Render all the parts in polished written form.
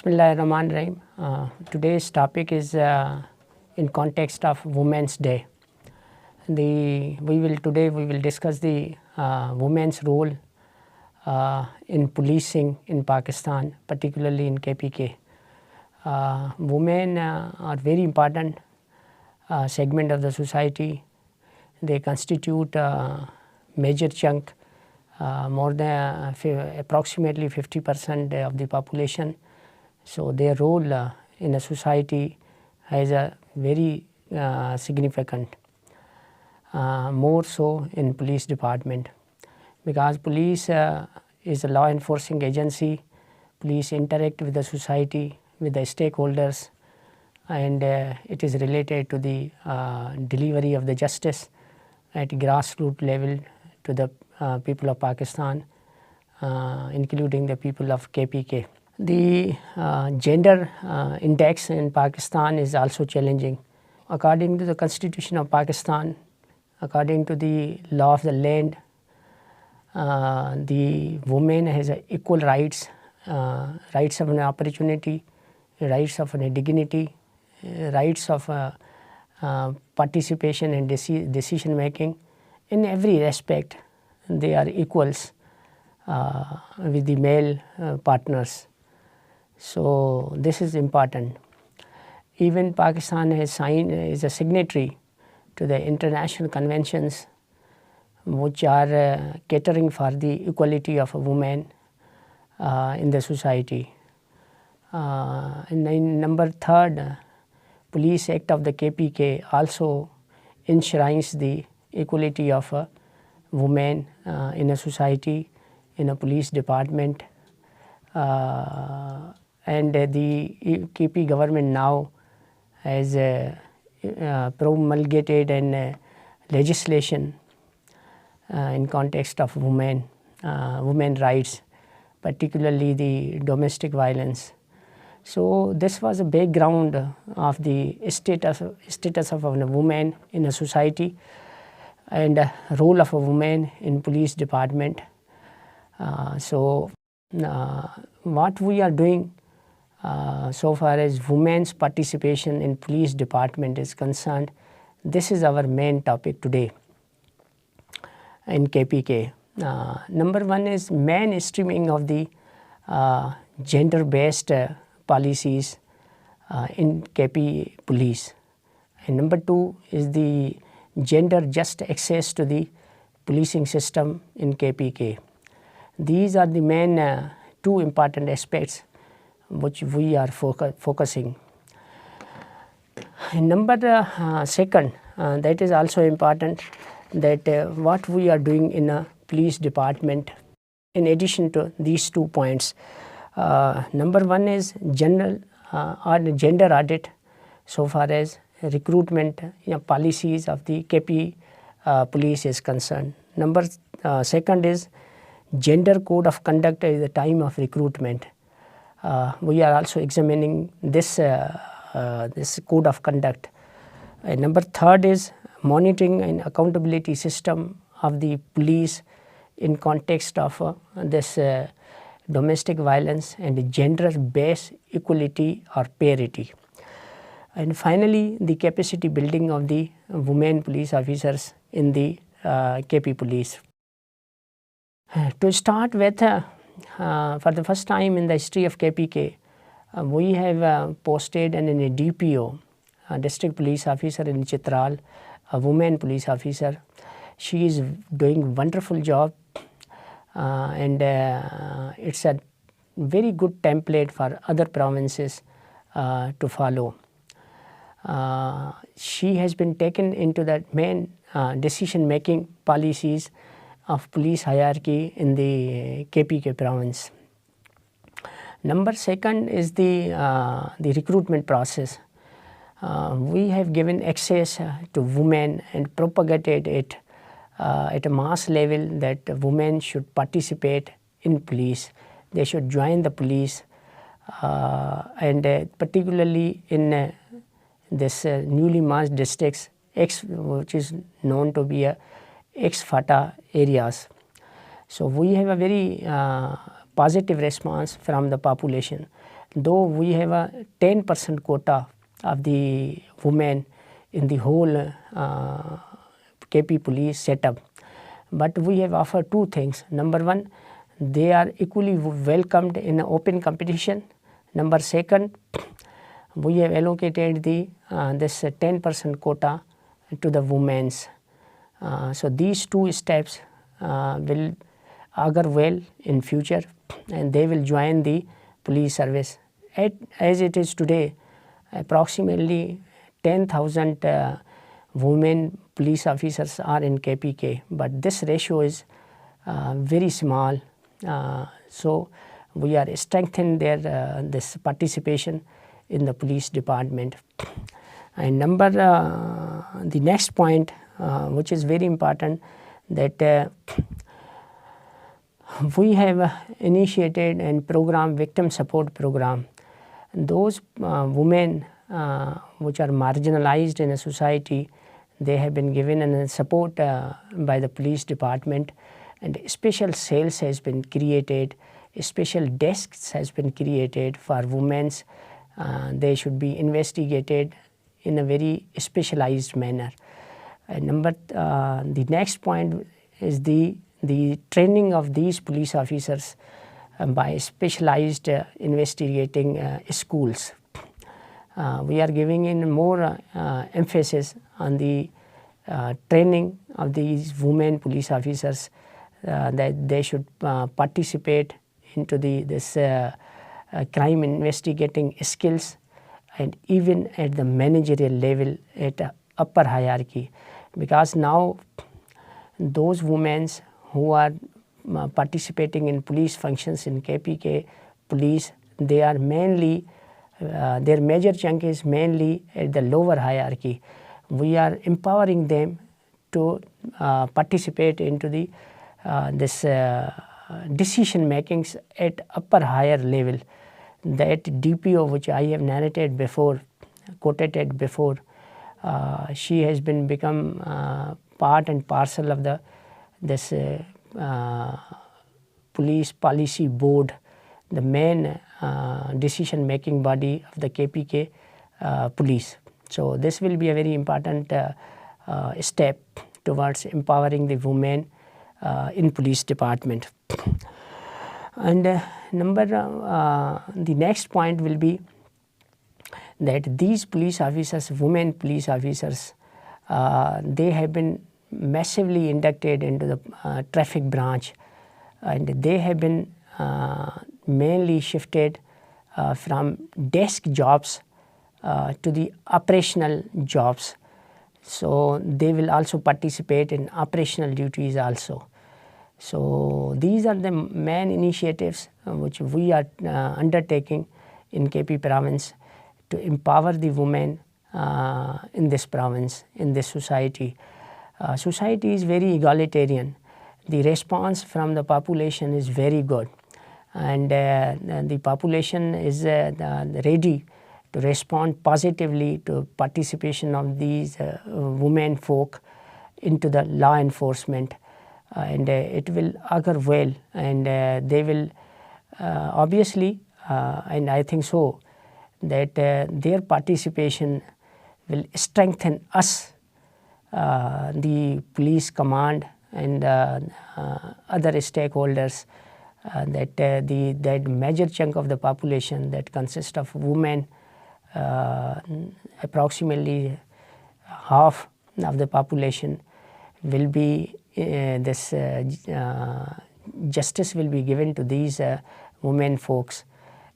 Bismillahirrahmanirrahim. Today's topic is in context of Women's Day. Today we will discuss the women's role in policing in Pakistan, particularly in KPK. Women are very important segment of the society. They constitute a major chunk, more than approximately 50% of the population. So their role in a society is a very significant, more so in police department, because police is a law enforcing agency. Police interact with the society, with the stakeholders, and it is related to the delivery of the justice at grassroots level to the people of Pakistan, including the people of KPK. The gender index in Pakistan is also challenging. According to the Constitution of Pakistan, according to the law of the land, the woman has equal rights, rights of an opportunity, rights of an dignity, rights of participation in decision making. In every respect, they are equals with the male partners. So this is important. Even Pakistan has signed, is a signatory to the international conventions which are catering for the equality of a woman in the society. In number 3rd, Police Act of the KPK also enshrines the equality of a woman in a society, in a police department. And the KP government now has promulgated an legislation in context of women rights, particularly the domestic violence. So this was a background of the status of a woman in a society and role of a woman in police department. What we are doing so far as women's participation in police department is concerned, this is our main topic today in KPK. Number 1 is mainstreaming of the gender-based policies in KP police, and number 2 is the gender just access to the policing system in KPK. These are the main 2 important aspects which we are focusing. And number 2nd, that is also important, that what we are doing in a police department in addition to these 2 points. Number 1 is general gender audit so far as recruitment policies of the KP police is concerned. Number 2nd is gender code of conduct at the time of recruitment. We are also examining this code of conduct. Number 3rd is monitoring and accountability system of the police in context of this domestic violence and gender-based equality or parity. And finally, the capacity building of the women police officers in the KP police. To start with, for the first time in the history of KPK, we have posted a DPO, district police officer in Chitral, a woman police officer. She is doing wonderful job, and it's a very good template for other provinces to follow. She has been taken into the main decision making policies of police hierarchy in the KPK province. Number 2nd is the recruitment process. We have given access to women and propagated it at a mass level that women should participate in police. They should join the police, and particularly in this newly merged districts, which is known to be ex-FATA areas. So we have a very positive response from the population. though we have a 10% quota of the women in the whole KP police setup, but we have offered two things. Number one, they are equally welcomed in an open competition. Number second, we have allocated the this 10% quota to the women's. So these two steps will augur well in future, and they will join the police service. As it is today, approximately 10,000 women police officers are in KPK, but this ratio is very small. So we are strengthening their this participation in the police department. And the next point, which is very important, that we have initiated and program victim support program. Those women which are marginalized in a society, they have been given an support by the police department, and special cells has been created, special desks has been created for women. They should be investigated in a very specialized manner. The next point is the training of these police officers by specialized investigating schools. We are giving in more emphasis on the training of these women police officers, that they should participate into this crime investigating skills, and even at the managerial level at upper hierarchy, because now those women who are participating in police functions in KPK police, they are mainly their major chunk is mainly at the lower hierarchy. We are empowering them to participate into the this decision makings at upper higher level. That DPO which I have narrated before, quoted before, she has become part and parcel of this police policy board, the main decision making body of the KPK police. So this will be a very important step towards empowering the women in police department. And the next point will be that these police officers, women police officers, they have been massively inducted into the traffic branch, and they have been mainly shifted from desk jobs to the operational jobs. So they will also participate in operational duties also. So these are the main initiatives which we are undertaking in KP province to empower the women in this province, in this society. Society is very egalitarian. The response from the population is very good, and the population is ready to respond positively to participation of these women folk into the law enforcement, and it will augur well, and they will obviously, and I think so, that their participation will strengthen us, the police command and other stakeholders, that that major chunk of the population that consists of women, approximately half of the population, will be this justice will be given to these women folks,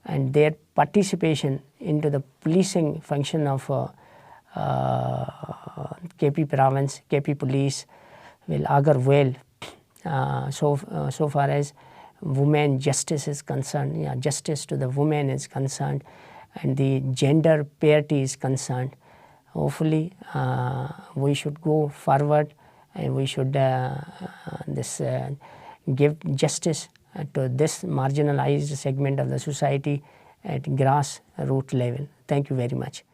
and their participation into the policing function of KP province, KP police will augur well. So far as women justice is concerned, justice to the women is concerned, and the gender parity is concerned. Hopefully we should go forward, and we should give justice to this marginalized segment of the society at grassroots level. Thank you very much.